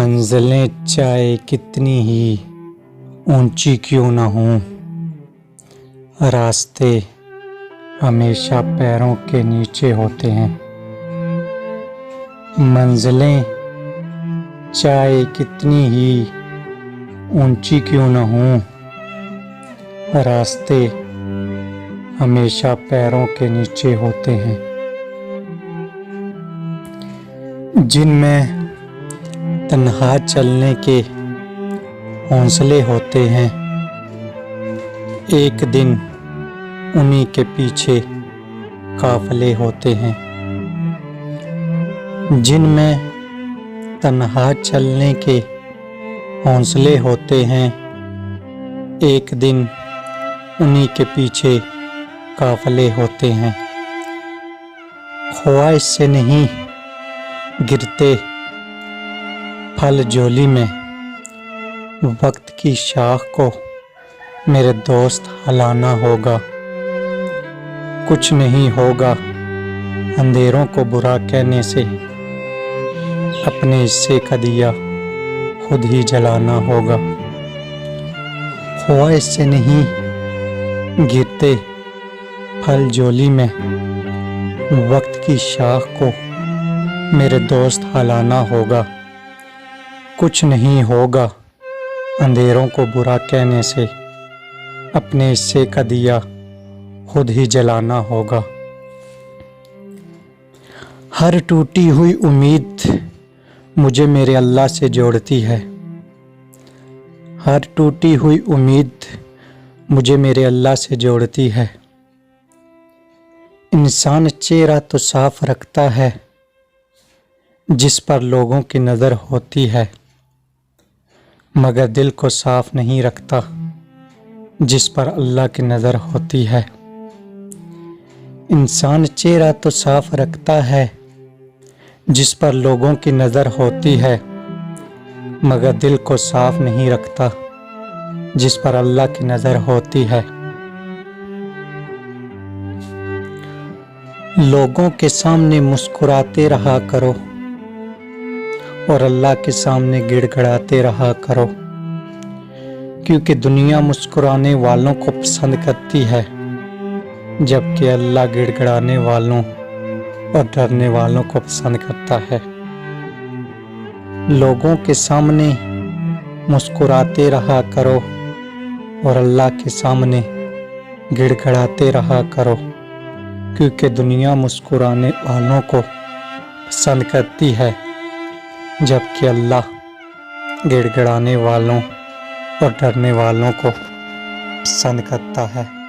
منزلیں چاہے کتنی ہی اونچی کیوں نہ ہوں، راستے ہمیشہ پیروں کے نیچے ہوتے ہیں۔ منزلیں چاہے کتنی ہی اونچی کیوں نہ ہوں، راستے ہمیشہ پیروں کے نیچے ہوتے ہیں۔ جن میں تنہا چلنے کے حوصلے ہوتے ہیں، ایک دن انہی کے پیچھے قافلے ہوتے ہیں۔ جن میں تنہا چلنے کے حوصلے ہوتے ہیں، ایک دن انہی کے پیچھے قافلے ہوتے ہیں۔ خواہش سے نہیں گرتے پھل جھولی میں، وقت کی شاخ کو میرے دوست ہلانا ہوگا۔ کچھ نہیں ہوگا اندھیروں کو برا کہنے سے، اپنے حصے کا دیا خود ہی جلانا ہوگا۔ خواہش سے نہیں گرتے پھل جھولی میں، وقت کی شاخ کو میرے دوست ہلانا ہوگا۔ کچھ نہیں ہوگا اندھیروں کو برا کہنے سے، اپنے حصے کا دیا خود ہی جلانا ہوگا۔ ہر ٹوٹی ہوئی امید مجھے میرے اللہ سے جوڑتی ہے۔ ہر ٹوٹی ہوئی امید مجھے میرے اللہ سے جوڑتی ہے۔ انسان چہرہ تو صاف رکھتا ہے جس پر لوگوں کی نظر ہوتی ہے، مگر دل کو صاف نہیں رکھتا جس پر اللہ کی نظر ہوتی ہے۔ انسان چہرہ تو صاف رکھتا ہے جس پر لوگوں کی نظر ہوتی ہے، مگر دل کو صاف نہیں رکھتا جس پر اللہ کی نظر ہوتی ہے۔ لوگوں کے سامنے مسکراتے رہا کرو اور اللہ کے سامنے گڑ گڑاتے رہا کرو، کیونکہ دنیا مسکرانے والوں کو پسند کرتی ہے، جبکہ اللہ گڑ گڑانے والوں اور ڈرنے والوں کو پسند کرتا ہے۔ لوگوں کے سامنے مسکراتے رہا کرو اور اللہ کے سامنے گڑ گڑاتے رہا کرو، کیونکہ دنیا مسکرانے والوں کو پسند کرتی ہے، جبکہ اللہ گڑ گڑانے والوں اور ڈرنے والوں کو پسند کرتا ہے۔